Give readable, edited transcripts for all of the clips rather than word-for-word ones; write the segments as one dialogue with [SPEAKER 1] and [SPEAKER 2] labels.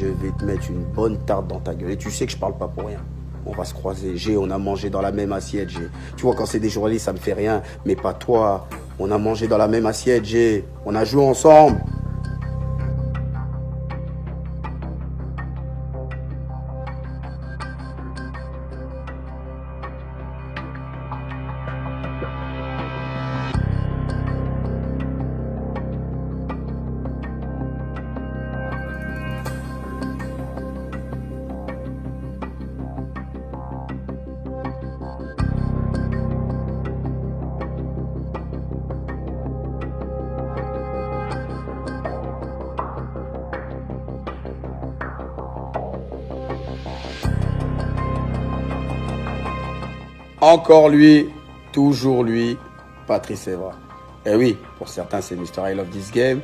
[SPEAKER 1] je vais te mettre une bonne tarte dans ta gueule. Et tu sais que je parle pas pour rien. On va se croiser. On a mangé dans la même assiette. Tu vois, quand c'est des journalistes, ça me fait rien. Mais pas toi. On a mangé dans la même assiette. On a joué ensemble. Encore lui, toujours lui, Patrice Evra. Et oui, pour certains, c'est Mr. I Love This Game,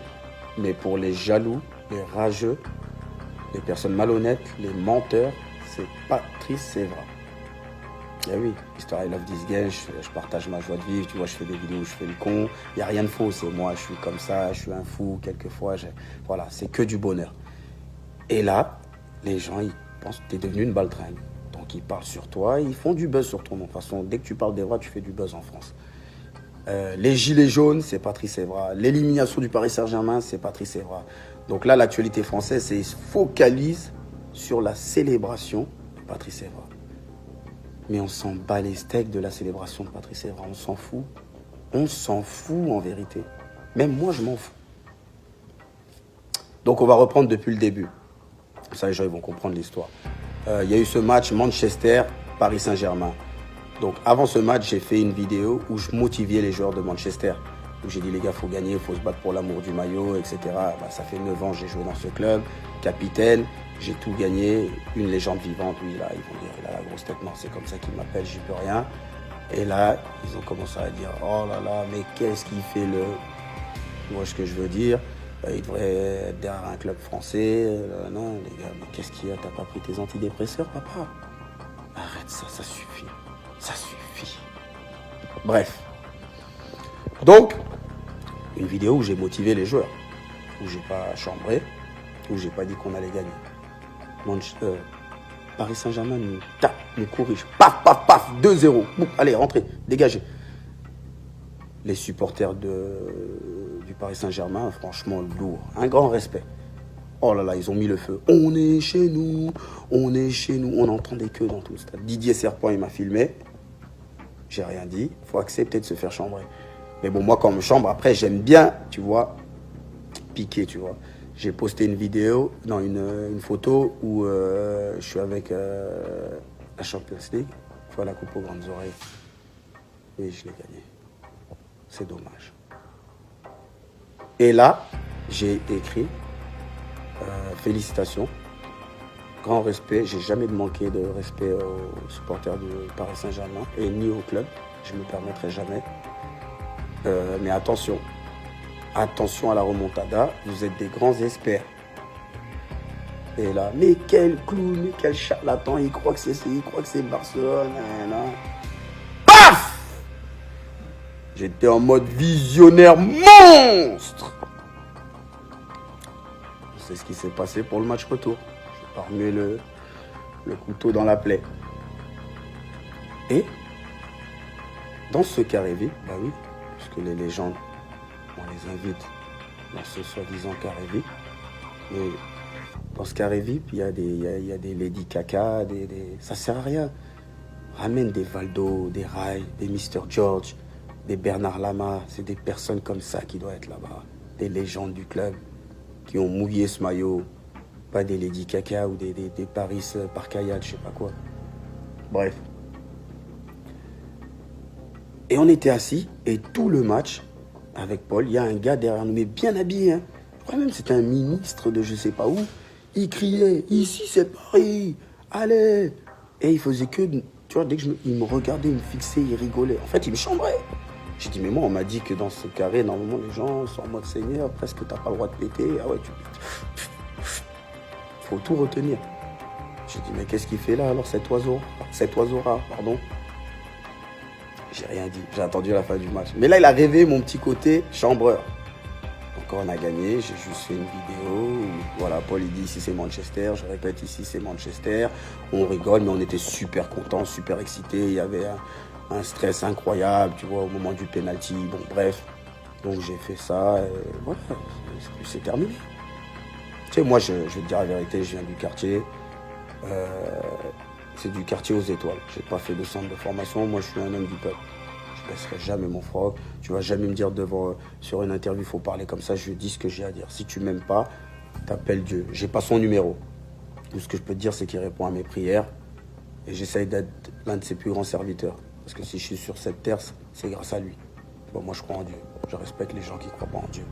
[SPEAKER 1] mais pour les jaloux, les rageux, les personnes malhonnêtes, les menteurs, c'est Patrice Evra. Et oui, Mr. I Love This Game, je partage ma joie de vivre, tu vois, je fais des vidéos où je fais le con, il n'y a rien de faux, c'est moi, je suis comme ça, je suis un fou, quelquefois, voilà, c'est que du bonheur. Et là, les gens, ils pensent que tu es devenu une baltringue. Donc ils parlent sur toi, ils font du buzz sur ton nom. De toute façon, dès que tu parles d'Evra, tu fais du buzz en France. Les gilets jaunes, c'est Patrice Evra. L'élimination du Paris Saint-Germain, c'est Patrice Evra. Donc là, l'actualité française, c'est se focalise sur la célébration de Patrice Evra. Mais on s'en bat les steaks de la célébration de Patrice Evra. On s'en fout. On s'en fout en vérité. Même moi, je m'en fous. Donc on va reprendre depuis le début. Ça, les gens ils vont comprendre l'histoire. Il y a eu ce match Manchester-Paris Saint-Germain. Donc avant ce match, j'ai fait une vidéo où je motivais les joueurs de Manchester. Où j'ai dit les gars, il faut gagner, il faut se battre pour l'amour du maillot, etc. Bah, ça fait 9 ans que j'ai joué dans ce club. Capitaine, j'ai tout gagné. Une légende vivante, oui, là, ils vont dire, il a la grosse tête. Non, c'est comme ça qu'il m'appelle, j'y peux rien. Et là, ils ont commencé à dire, oh là là, mais qu'est-ce qu'il fait le... Tu vois ce que je veux dire? Il devrait être derrière un club français. Non, les gars, mais qu'est-ce qu'il y a? T'as pas pris tes antidépresseurs, papa? Arrête ça, ça suffit. Ça suffit. Bref. Donc, une vidéo où j'ai motivé les joueurs. Où j'ai pas chambré. Où j'ai pas dit qu'on allait gagner. Paris Saint-Germain nous tape, nous corrige. Paf, paf, paf, 2-0. Boum, allez, rentrez, dégagez. Les supporters du Paris Saint-Germain, franchement, lourd. Un grand respect. Oh là là, ils ont mis le feu. On est chez nous, on est chez nous. On entendait que dans tout le stade. Didier Serpent, il m'a filmé. J'ai rien dit. Il faut accepter de se faire chambrer. Mais bon, moi, quand on me chambre, après, j'aime bien, tu vois, piquer, tu vois. J'ai posté une vidéo, non, une photo où je suis avec la Champions League. Tu vois, la coupe aux grandes oreilles. Et je l'ai gagné. C'est dommage. Et là, j'ai écrit félicitations, grand respect. J'ai jamais manqué de respect aux supporters du Paris Saint-Germain et ni au club. Je ne me permettrai jamais. Mais attention, attention à la remontada. Vous êtes des grands experts. Et là, mais quel clown, mais quel charlatan. Il croit que c'est Barcelone. Non. Paf! J'étais en mode visionnaire monstre. C'est ce qui s'est passé pour le match retour. J'ai pas remué le couteau dans la plaie. Et dans ce carré vide, bah oui, puisque les légendes, on les invite dans ce soi-disant carré vide. Mais dans ce carré vide, il y a des Lady Caca, ça sert à rien. Ramène des Valdo, des Rai, des Mr. George, des Bernard Lama. C'est des personnes comme ça qui doivent être là-bas. Des légendes du club qui ont mouillé ce maillot. Pas des Lady Caca ou des Paris Parcayade, je sais pas quoi. Bref. Et on était assis, et tout le match, avec Paul, il y a un gars derrière nous, mais bien habillé. Hein. Je crois même que c'était un ministre de je sais pas où. Il criait, ici c'est Paris, allez. Et il faisait que, tu vois, dès que il me regardait, il me fixait, il rigolait. En fait, il me chambrait. J'ai dit, mais moi, on m'a dit que dans ce carré, normalement, les gens sont en mode seigneur, presque t'as pas le droit de péter. Ah ouais, tu pètes. Faut tout retenir. J'ai dit, mais qu'est-ce qu'il fait là alors, cet oiseau-là, pardon. J'ai rien dit, j'ai attendu la fin du match. Mais là, il a rêvé mon petit côté chambreur. Donc Quand on a gagné, j'ai juste fait une vidéo où, voilà, Paul il dit ici c'est Manchester, je répète ici c'est Manchester. On rigole, mais on était super contents, super excités. Il y avait un stress incroyable, tu vois, au moment du penalty. Bon, bref. Donc j'ai fait ça et voilà, c'est terminé. Tu sais, moi, je vais te dire la vérité, je viens du quartier. C'est du quartier aux étoiles. J'ai pas fait de centre de formation, moi je suis un homme du peuple. Je baisserai jamais mon froc. Tu vas jamais me dire sur une interview, il faut parler comme ça. Je dis ce que j'ai à dire. Si tu m'aimes pas, t'appelles Dieu. J'ai pas son numéro. Tout ce que je peux te dire, c'est qu'il répond à mes prières. Et j'essaye d'être l'un de ses plus grands serviteurs. Parce que si je suis sur cette terre, c'est grâce à lui. Bon, moi, je crois en Dieu. Je respecte les gens qui croient pas en Dieu.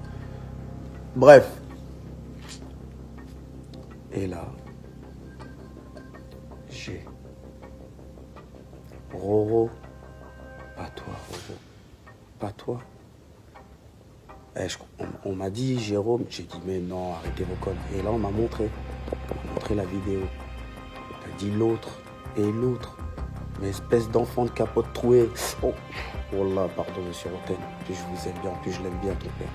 [SPEAKER 1] Bref. Et là, j'ai Roro. Pas toi, Roro. Pas toi. On m'a dit Jérôme. J'ai dit mais non, arrêtez vos conneries. Et là, on m'a montré la vidéo. T'as dit l'autre et l'autre. Mais espèce d'enfant de capote trouée. Oh là, pardon, monsieur Roten. Plus je vous aime bien, plus je l'aime bien, ton père.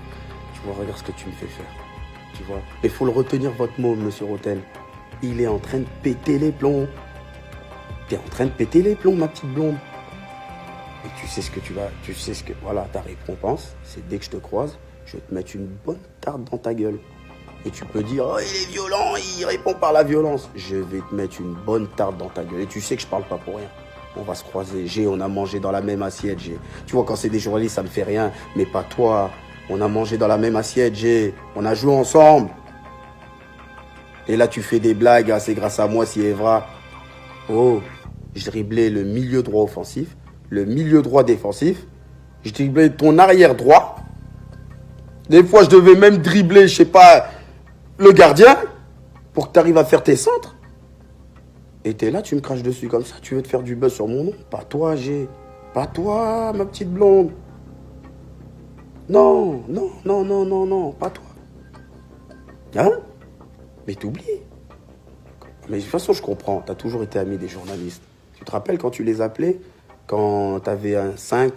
[SPEAKER 1] Tu vois, regarde ce que tu me fais faire. Tu vois. Il faut le retenir, votre mot, monsieur Roten. Il est en train de péter les plombs. T'es en train de péter les plombs, ma petite blonde. Et tu sais ce que tu vas. Tu sais ce que. Voilà, ta récompense, c'est dès que je te croise, je vais te mettre une bonne tarte dans ta gueule. Et tu peux dire, oh, il est violent, il répond par la violence. Je vais te mettre une bonne tarte dans ta gueule. Et tu sais que je parle pas pour rien. On va se croiser. On a mangé dans la même assiette. Tu vois, quand c'est des journalistes, ça me fait rien. Mais pas toi. On a mangé dans la même assiette. On a joué ensemble. Et là, tu fais des blagues. Ah, c'est grâce à moi, si Evra. Oh, je driblais le milieu droit offensif, le milieu droit défensif. Je driblais ton arrière droit. Des fois, je devais même dribbler, je sais pas, le gardien pour que tu arrives à faire tes centres. Et t'es là, tu me craches dessus comme ça. Tu veux te faire du buzz sur mon nom. Pas toi, Pas toi, ma petite blonde. Non, non, non, non, non, non, pas toi. Hein? Mais t'oublies. Mais de toute façon, je comprends. T'as toujours été ami des journalistes. Tu te rappelles quand tu les appelais? Quand t'avais un 5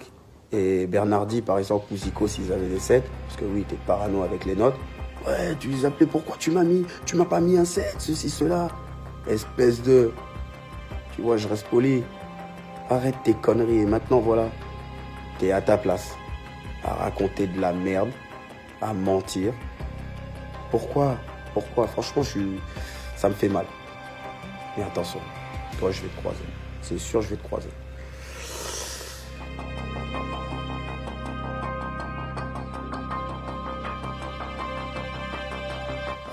[SPEAKER 1] et Bernardi, par exemple, ou Zico, s'ils avaient des 7. Parce que oui, t'es parano avec les notes. Ouais, tu les appelais. Pourquoi tu m'as pas mis un 7, ceci, cela. Espèce de... Tu vois, je reste poli. Arrête tes conneries. Et maintenant, voilà, t'es à ta place. À raconter de la merde. À mentir. Pourquoi? Franchement, ça me fait mal. Mais attention, toi, je vais te croiser. C'est sûr, je vais te croiser.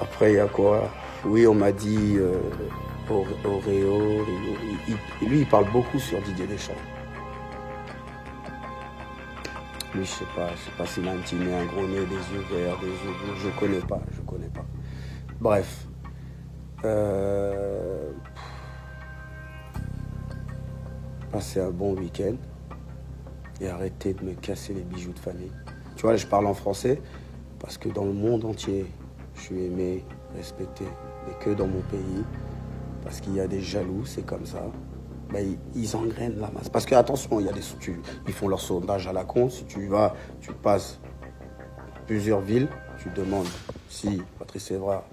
[SPEAKER 1] Après, il y a quoi? Oui, on m'a dit Oreo. Lui, il parle beaucoup sur Didier Deschamps. Lui, je sais pas s'il a un petit nez, un gros nez, des yeux verts, des yeux bleus. Je connais pas. Bref. Passez un bon week-end et arrêtez de me casser les bijoux de famille. Tu vois, là, je parle en français parce que dans le monde entier, je suis aimé, respecté, mais que dans mon pays, parce qu'il y a des jaloux, c'est comme ça. Ben, ils engrainent la masse. Parce que, attention, ils font leur sondage à la con. Si tu vas, tu passes plusieurs villes, tu demandes si Patrice Evra,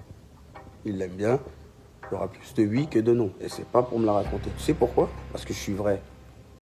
[SPEAKER 1] il l'aime bien, il y aura plus de oui que de non. Et c'est pas pour me la raconter. Tu sais pourquoi? Parce que je suis vrai.